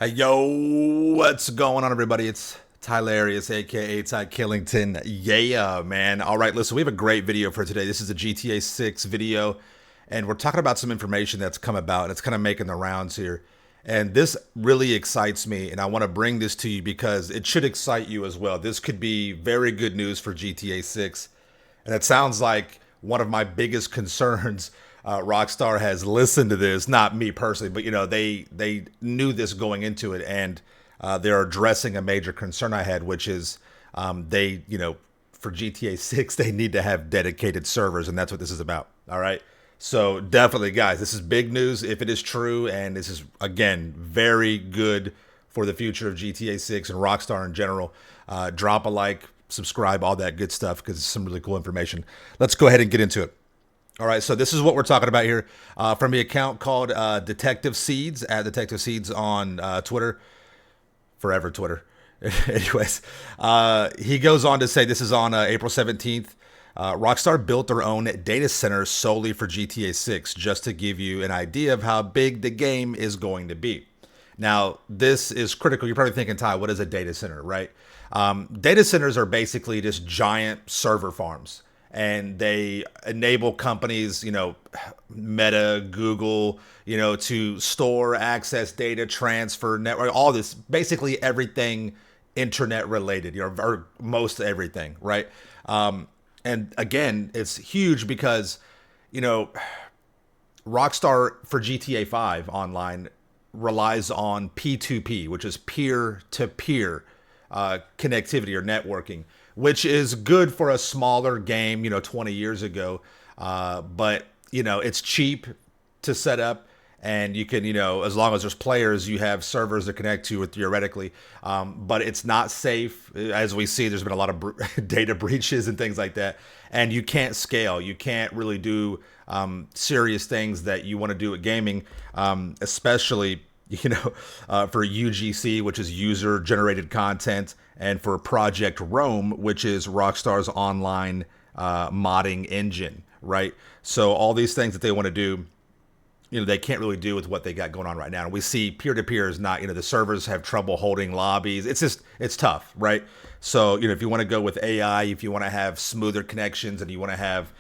Hey, yo, what's going on, everybody? It's Tylarious, aka Ty Killington. Yeah, man. All right, listen, we have a great video for today. This is a GTA 6 video, and we're talking about some information that's come about, and it's kind of making the rounds here. And this really excites me, and I want to bring this to you because it should excite you as well. This could be very good news for GTA 6, and it sounds like one of my biggest concerns. Rockstar has listened to this, not me personally, but they knew this going into it, and they're addressing a major concern I had, which is for GTA 6 they need to have dedicated servers, and that's what this is about. All right. So definitely, guys, this is big news if it is true, and this is again very good for the future of GTA 6 and Rockstar in general. Drop a like, subscribe, all that good stuff because it's some really cool information. Let's go ahead and get into it. All right, so this is what we're talking about here from the account called Detective Seeds at Detective Seeds on Twitter, forever Twitter. Anyways, he goes on to say this is on April 17th. Rockstar built their own data center solely for GTA 6, just to give you an idea of how big the game is going to be. Now, this is critical. You're probably thinking, Ty, what is a data center, right? Data centers are basically just giant server farms, and they enable companies, Meta, Google, to store, access data, transfer, network, all this, basically everything internet related, or most everything, right? And again, it's huge because, Rockstar for GTA 5 online relies on P2P, which is peer to peer connectivity or networking, which is good for a smaller game, 20 years ago. But, it's cheap to set up, and you can, as long as there's players, you have servers to connect to theoretically. But it's not safe. As we see, there's been a lot of data breaches and things like that. And you can't scale. You can't really do serious things that you want to do at gaming, especially for UGC, which is user generated content, and for Project Rome, which is Rockstar's online modding engine, right? So all these things that they want to do, they can't really do with what they got going on right now. And we see peer-to-peer is not, the servers have trouble holding lobbies. It's tough, right? So, if you want to go with AI, if you want to have smoother connections and you want to have,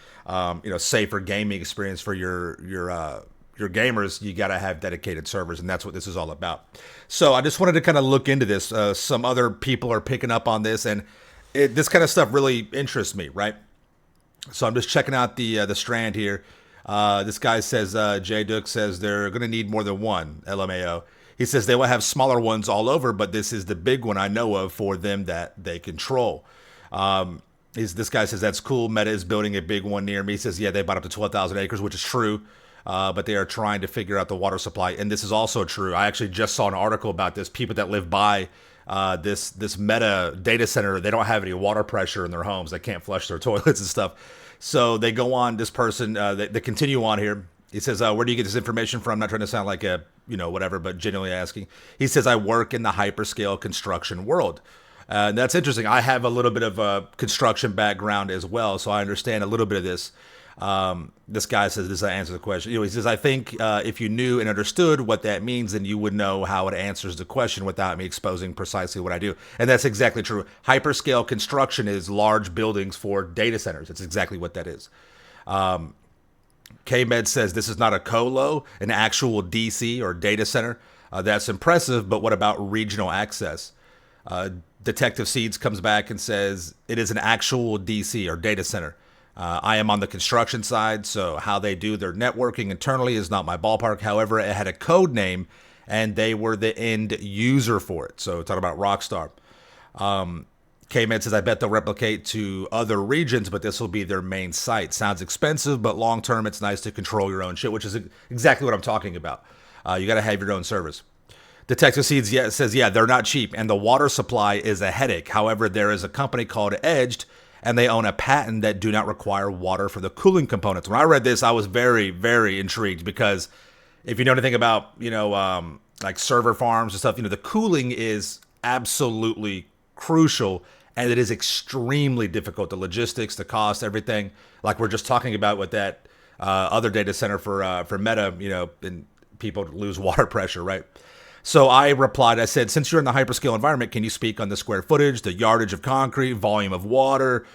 safer gaming experience for your gamers, you got to have dedicated servers, and that's what this is all about. So I just wanted to kind of look into this. Some other people are picking up on this, and this kind of stuff really interests me, right? So I'm just checking out the strand here. This guy says, J Duke says they're going to need more than one, LMAO. He says they will have smaller ones all over, but this is the big one I know of for them that they control. This guy says, that's cool. Meta is building a big one near me. He says, yeah, they bought up to 12,000 acres, which is true. But they are trying to figure out the water supply. And this is also true. I actually just saw an article about this. People that live by this Meta data center, they don't have any water pressure in their homes. They can't flush their toilets and stuff. So they go on, this person, they continue on here. He says, where do you get this information from? I'm not trying to sound like a, whatever, but genuinely asking. He says, I work in the hyperscale construction world. And that's interesting. I have a little bit of a construction background as well, so I understand a little bit of this. This guy says, this answers the question. He says, I think if you knew and understood what that means, then you would know how it answers the question without me exposing precisely what I do. And that's exactly true. Hyperscale construction is large buildings for data centers. It's exactly what that is. K-Med says, this is not a colo, an actual DC or data center. That's impressive, but what about regional access? Detective Seeds comes back and says, it is an actual DC or data center. I am on the construction side, so how they do their networking internally is not my ballpark. However, it had a code name, and they were the end user for it. So talking about Rockstar. K-Man says, I bet they'll replicate to other regions, but this will be their main site. Sounds expensive, but long-term, it's nice to control your own shit, which is exactly what I'm talking about. You got to have your own servers. Detective Seeds says, yeah, they're not cheap, and the water supply is a headache. However, there is a company called Edged, and they own a patent that do not require water for the cooling components. When I read this, I was very, very intrigued because if you know anything about, like server farms and stuff, the cooling is absolutely crucial, and it is extremely difficult. The logistics, the cost, everything, like we're just talking about with that other data center for Meta, and people lose water pressure, right? So I replied, I said, since you're in the hyperscale environment, can you speak on the square footage, the yardage of concrete, volume of water,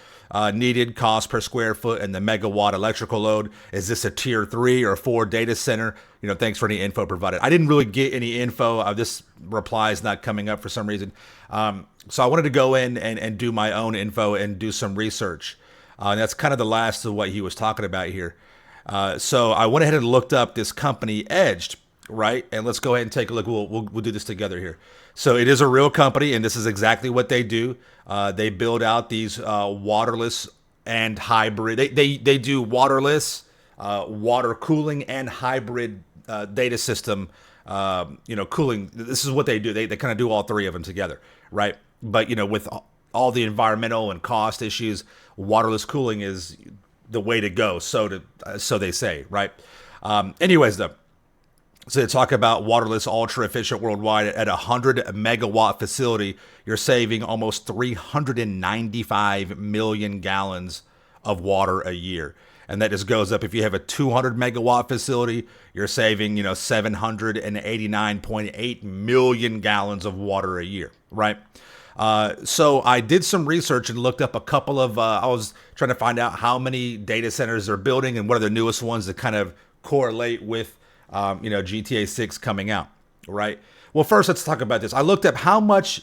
needed cost per square foot, and the megawatt electrical load? Is this a tier 3 or 4 data center? Thanks for any info provided. I didn't really get any info. This reply is not coming up for some reason. So I wanted to go in and do my own info and do some research. And that's kind of the last of what he was talking about here. So I went ahead and looked up this company, Edged, right? And let's go ahead and take a look. We'll do this together here. So it is a real company, and this is exactly what they do. They build out these waterless and hybrid. They do waterless, water cooling, and hybrid data system. Cooling. This is what they do. They kind of do all three of them together, right? But with all the environmental and cost issues, waterless cooling is the way to go. So they say, right? Anyways, though. So they talk about waterless, ultra efficient worldwide at a 100 megawatt facility. You're saving almost 395 million gallons of water a year. And that just goes up. If you have a 200 megawatt facility, you're saving, 789.8 million gallons of water a year, right? So I did some research and looked up a couple of, I was trying to find out how many data centers they're building and what are the newest ones that kind of correlate with GTA 6 coming out, right? Well, first, let's talk about this. I looked up how much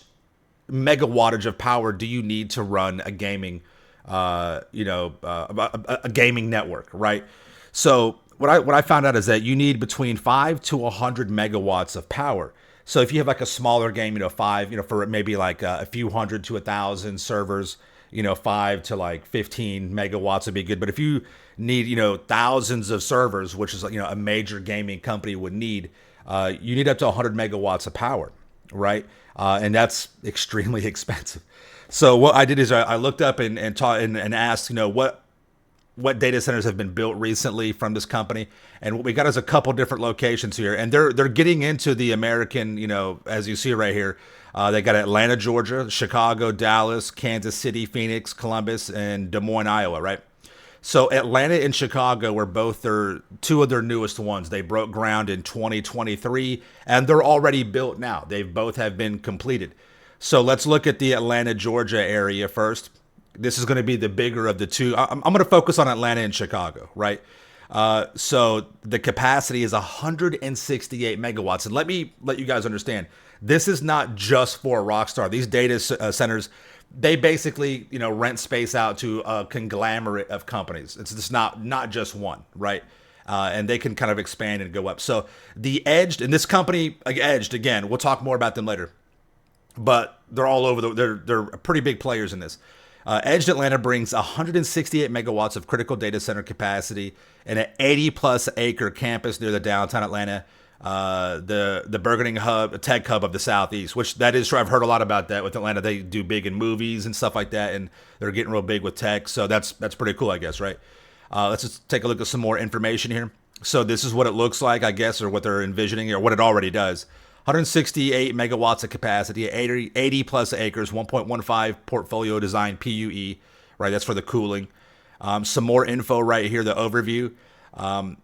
megawattage of power do you need to run a gaming, a gaming network, right? So what I found out is that you need between 5 to 100 megawatts of power. So if you have like a smaller game, 5, for maybe like a few hundred to 1,000 servers, 5 to like 15 megawatts would be good. But if you need, thousands of servers, which is, a major gaming company would need, you need up to 100 megawatts of power, right? And that's extremely expensive. So what I did is I looked up and asked, what data centers have been built recently from this company. And what we got is a couple different locations here. And they're getting into the American, as you see right here, they got Atlanta, Georgia, Chicago, Dallas, Kansas City, Phoenix, Columbus, and Des Moines, Iowa, right? So Atlanta and Chicago were both two of their newest ones. They broke ground in 2023, and they're already built now. They both have been completed. So let's look at the Atlanta, Georgia area first. This is going to be the bigger of the two. I'm going to focus on Atlanta and Chicago, right? So the capacity is 168 megawatts. And let me let you guys understand, this is not just for Rockstar. These data centers, they basically, rent space out to a conglomerate of companies. It's just not just one, right? And they can kind of expand and go up. So the Edged, and this company, Edged, again, we'll talk more about them later, but they're all over. They're pretty big players in this. Edged Atlanta brings 168 megawatts of critical data center capacity in an 80-plus acre campus near the downtown Atlanta, the burgeoning tech hub of the Southeast, which that is true. I've heard a lot about that with Atlanta. They do big in movies and stuff like that, and they're getting real big with tech. So that's pretty cool, I guess, right? Let's just take a look at some more information here. So this is what it looks like, I guess, or what they're envisioning, or what it already does. 168 megawatts of capacity, 80 plus acres, 1.15 portfolio design PUE, right? That's for the cooling. Some more info right here, the overview.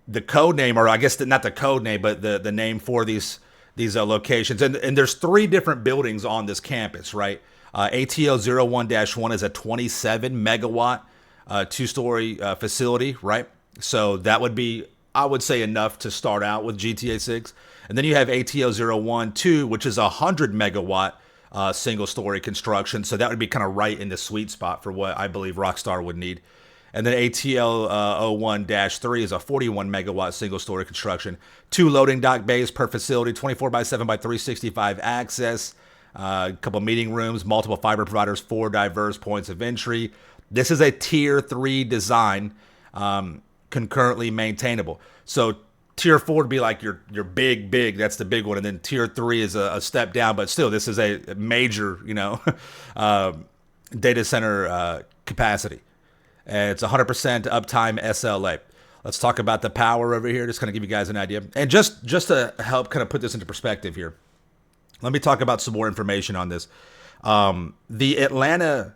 The code name, or I guess not the code name, but the name for these locations. And there's 3 different buildings on this campus, right? ATL01-1 is a 27 megawatt, 2-story facility, right? So that would be, I would say, enough to start out with GTA 6. And then you have ATL01-2, which is a 100 megawatt single-story construction. So that would be kind of right in the sweet spot for what I believe Rockstar would need. And then ATL01-3 is a 41 megawatt single-story construction. 2 loading dock bays per facility, 24 by 7 by 365 access, a couple meeting rooms, multiple fiber providers, 4 diverse points of entry. This is a tier 3 design, concurrently maintainable. So tier 4 would be like your big, that's the big one. And then tier 3 is a step down, but still, this is a major, data center capacity. And it's 100% uptime SLA. Let's talk about the power over here. Just kind of give you guys an idea. And just to help kind of put this into perspective here, let me talk about some more information on this. The Atlanta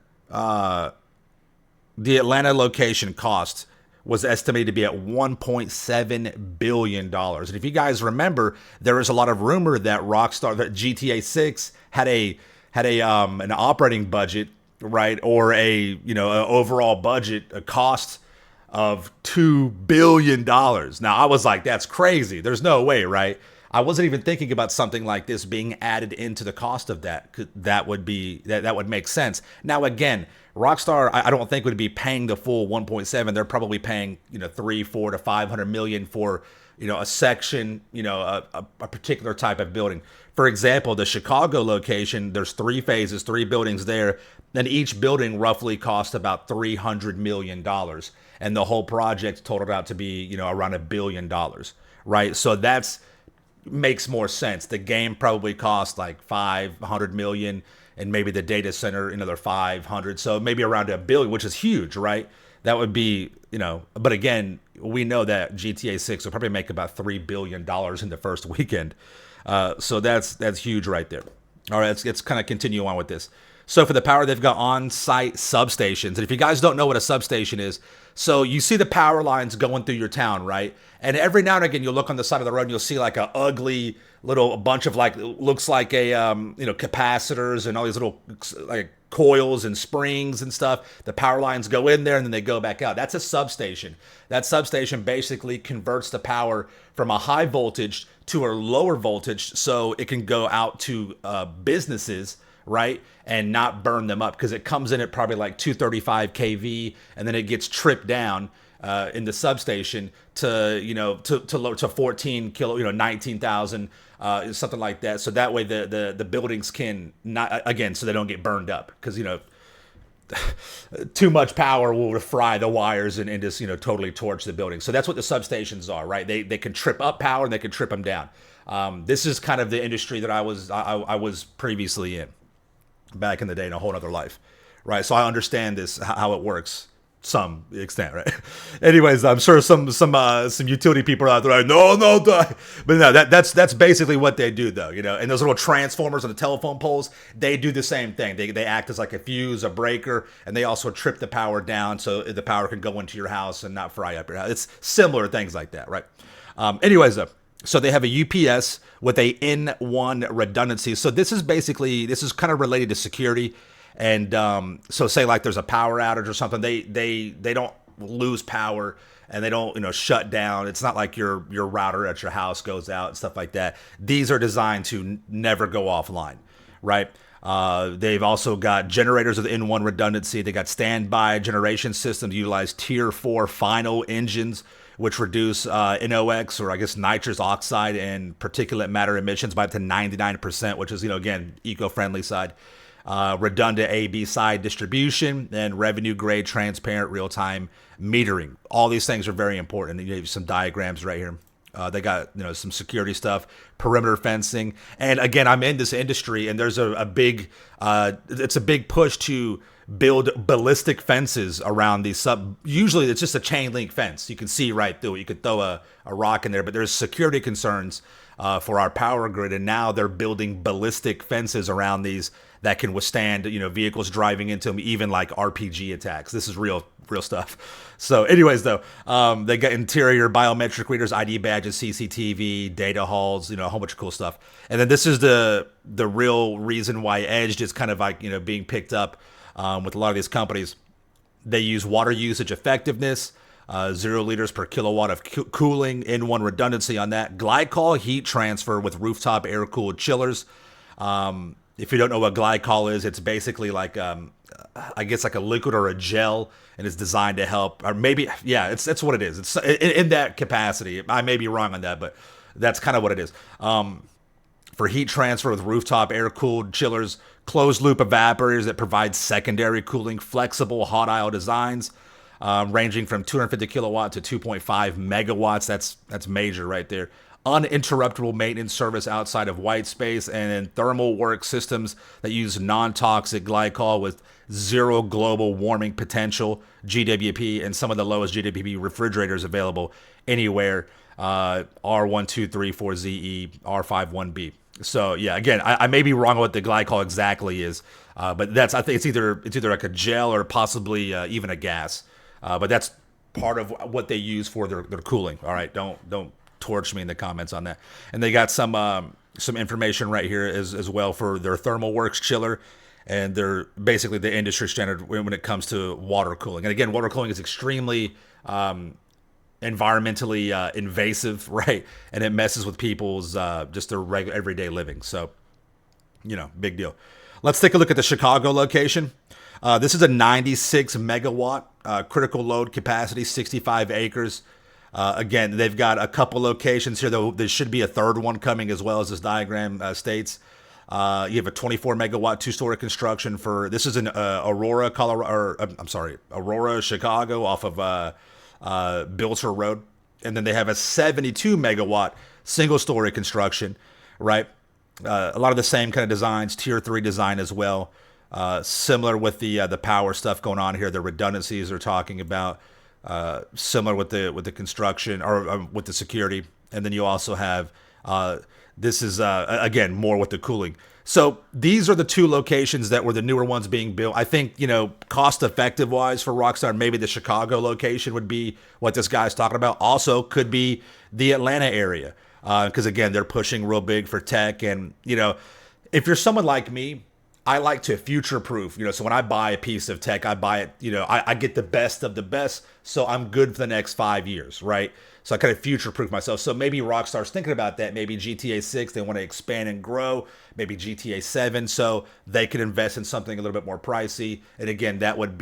location cost was estimated to be at $1.7 billion. And if you guys remember, there was a lot of rumor that that GTA 6 had an operating budget, right, or a overall budget, a cost of $2 billion. Now I was like, that's crazy. There's no way, right? I wasn't even thinking about something like this being added into the cost of that. That would make sense. Now again, Rockstar, I don't think would be paying the full 1.7. They're probably paying 3, 4 to 500 million for a section, a particular type of building. For example, the Chicago location, there's 3 phases, 3 buildings there, and each building roughly cost about $300 million. And the whole project totaled out to be, around $1 billion, right? So makes more sense. The game probably cost like 500 million, and maybe the data center another 500. So maybe around $1 billion, which is huge, right? That would be, but again, we know that GTA 6 will probably make about $3 billion in the first weekend. So that's huge right there. All right, let's kind of continue on with this. So for the power, they've got on-site substations. And if you guys don't know what a substation is, so you see the power lines going through your town, right? And every now and again, you'll look on the side of the road and you'll see like a ugly little bunch of looks like a, capacitors and all these little like coils and springs and stuff. The power lines go in there and then they go back out. That's a substation. That substation basically converts the power from a high voltage to a lower voltage so it can go out to businesses, right, and not burn them up, because it comes in at probably like 235 kV and then it gets tripped down in the substation to 14 kilo, 19,000, something like that. So that way the buildings can not, again, so they don't get burned up, because too much power will fry the wires and just totally torch the building. So that's what the substations are, right? They can trip up power and they can trip them down. This is kind of the industry that I was previously in back in the day, in a whole other life, right? So I understand how it works some extent, right? Anyways, I'm sure some utility people are out there like, no, but no, that's basically what they do, though, and those little transformers on the telephone poles, they do the same thing. They act as like a fuse, a breaker, and they also trip the power down so the power can go into your house and not fry up your house. It's similar things like that, right? Anyways, though, so they have a UPS with a N1 redundancy. So this is kind of related to security. And so say like there's a power outage or something, they don't lose power and they don't shut down. It's not like your router at your house goes out and stuff like that. These are designed to never go offline, right? They've also got generators with N1 redundancy. They got standby generation systems, utilize tier 4 final engines, which reduce NOx, or I guess nitrous oxide, and particulate matter emissions by up to 99%, which is, again, eco-friendly side. Redundant A/B side distribution, and revenue grade transparent real-time metering. All these things are very important. You have some diagrams right here. They got some security stuff, perimeter fencing, and again, I'm in this industry, and there's a big it's a big push to build ballistic fences around these usually it's just a chain link fence. You can see right through it. You could throw a rock in there, but there's security concerns for our power grid, and now they're building ballistic fences around these that can withstand vehicles driving into them, even like RPG attacks. This is real stuff. So anyways, though, they got interior biometric readers, ID badges, CCTV, data halls, a whole bunch of cool stuff. And then this is the real reason why Edge is kind of like being picked up with a lot of these companies. They use water usage effectiveness, 0 liters per kilowatt of cooling, N1 redundancy on that, glycol heat transfer with rooftop air cooled chillers. If you don't know what glycol is, it's basically like I guess like a liquid or a gel, and it's designed to help, or maybe, yeah, it's what it is. It's in that capacity. I may be wrong on that, but that's kind of what it is. For heat transfer with rooftop air-cooled chillers, closed-loop evaporators that provide secondary cooling, flexible hot aisle designs, ranging from 250 kilowatt to 2.5 megawatts. That's major right there. Uninterruptible maintenance service outside of white space, and then thermal work systems that use non-toxic glycol with 0 global warming potential, GWP, and some of the lowest GWP refrigerators available anywhere, R1234ZE, R51B. So yeah, again, I may be wrong on what the glycol exactly is, but I think it's either like a gel or possibly even a gas. But that's part of what they use for their cooling. All right, don't torch me in the comments on that. And they got some information right here as well for their thermal works chiller, and they're basically the industry standard when it comes to water cooling. And again, water cooling is extremely environmentally invasive, right? And it messes with people's just their regular everyday living. So, big deal. Let's take a look at the Chicago location. This is a 96 megawatt critical load capacity, 65 acres. Again, they've got a couple locations here, though there should be a third one coming as well, as this diagram states. You have a 24 megawatt two-story construction for, this is in Aurora, Colorado, Aurora, Chicago, off of Bilter Road. And then they have a 72 megawatt single-story construction, right? A lot of the same kind of designs, tier 3 design as well. Similar with the power stuff going on here, the redundancies they're talking about. Similar with the construction or with the security, and then you also have this is again more with the cooling. So these are the two locations that were the newer ones being built. I think cost effective wise for Rockstar, maybe the Chicago location would be what this guy's talking about. Also could be the Atlanta area because again they're pushing real big for tech, and if you're someone like me, I like to future-proof, so when I buy a piece of tech, I buy it, I get the best of the best, so I'm good for the next 5 years, right? So I kind of future-proof myself. So maybe Rockstar's thinking about that. Maybe GTA 6, they want to expand and grow. Maybe GTA 7, so they could invest in something a little bit more pricey. And again, that would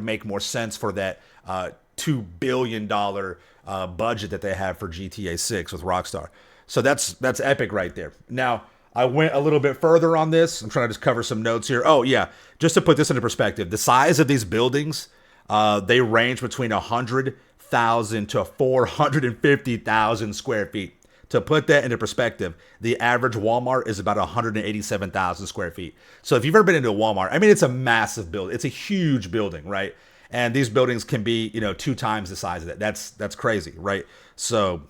make more sense for that $2 billion budget that they have for GTA 6 with Rockstar. So that's epic right there. Now, I went a little bit further on this. I'm trying to just cover some notes here. Oh, yeah. Just to put this into perspective, the size of these buildings, they range between 100,000 to 450,000 square feet. To put that into perspective, the average Walmart is about 187,000 square feet. So if you've ever been into a Walmart, I mean, it's a massive building. It's a huge building, right? And these buildings can be, 2 times the size of that. That's crazy, right? So,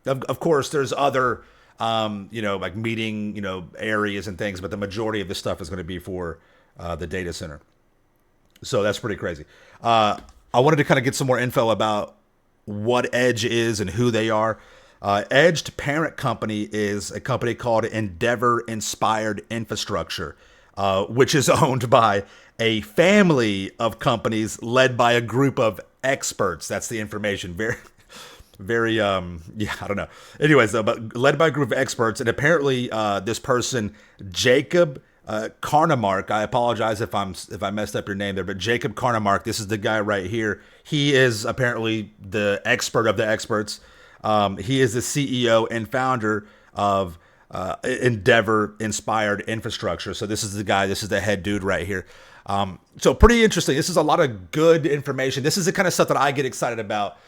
of course, there's other like meeting, areas and things, but the majority of this stuff is going to be for the data center. So that's pretty crazy. I wanted to kind of get some more info about what Edge is and who they are. Edge's parent company is a company called Endeavor Inspired Infrastructure, which is owned by a family of companies led by a group of experts. That's the information. Very, I don't know. Anyways, though, but led by a group of experts, and apparently this person, Jacob Karnamark, I apologize if I messed up your name there, but Jacob Karnamark, this is the guy right here. He is apparently the expert of the experts. He is the CEO and founder of Endeavor Inspired Infrastructure. So this is the guy, this is the head dude right here. So pretty interesting. This is a lot of good information. This is the kind of stuff that I get excited about.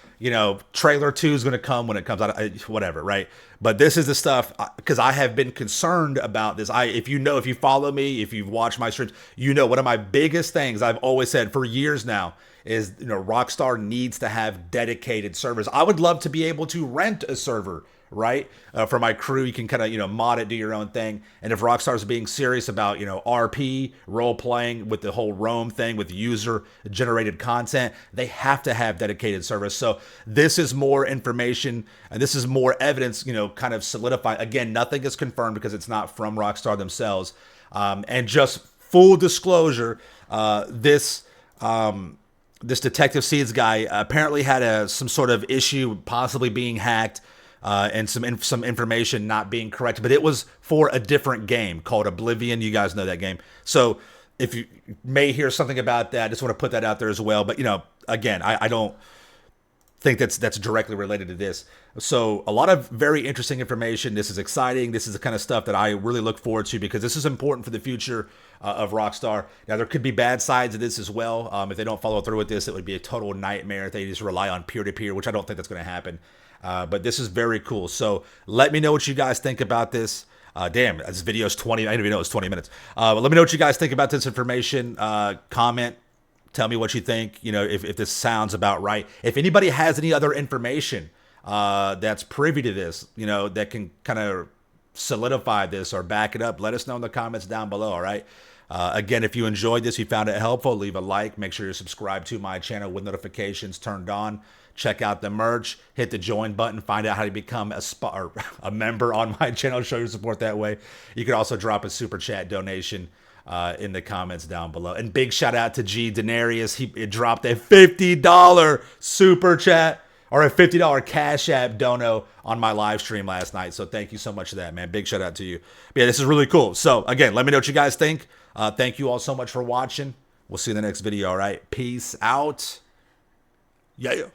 Trailer 2 is going to come when it comes out, whatever, right? But this is the stuff, because I have been concerned about this. If you follow me, if you've watched my streams, one of my biggest things I've always said for years now is, Rockstar needs to have dedicated servers. I would love to be able to rent a server, right? For my crew, you can kind of, mod it, do your own thing. And if Rockstar's being serious about, RP, role-playing with the whole Roam thing, with user-generated content, they have to have dedicated servers. So this is more information, and this is more evidence, kind of solidify. Again, nothing is confirmed because it's not from Rockstar themselves. And just full disclosure, this Detective Seeds guy apparently had some sort of issue, possibly being hacked, and some information not being correct, but it was for a different game called Oblivion. You guys know that game. So if you may hear something about that, I just want to put that out there as well. But, again, I don't think that's directly related to this. So a lot of very interesting information. This is exciting. This is the kind of stuff that I really look forward to because this is important for the future of Rockstar. Now, there could be bad sides of this as well. If they don't follow through with this, it would be a total nightmare if they just rely on peer-to-peer, which I don't think that's going to happen. But this is very cool. So let me know what you guys think about this. Damn, this video's 20. I didn't even know it was 20 minutes. But let me know what you guys think about this information. Comment. Tell me what you think. If this sounds about right. If anybody has any other information that's privy to this, that can kind of solidify this or back it up, let us know in the comments down below, all right? Again, if you enjoyed this, you found it helpful, leave a like. Make sure you're subscribed to my channel with notifications turned on. Check out the merch. Hit the join button. Find out how to become a member on my channel. Show your support that way. You can also drop a super chat donation in the comments down below. And big shout out to Tylarious. He dropped a $50 super chat or a $50 Cash App dono on my live stream last night. So thank you so much for that, man. Big shout out to you. But yeah, this is really cool. So again, let me know what you guys think. Thank you all so much for watching. We'll see you in the next video, all right? Peace out. Yeah.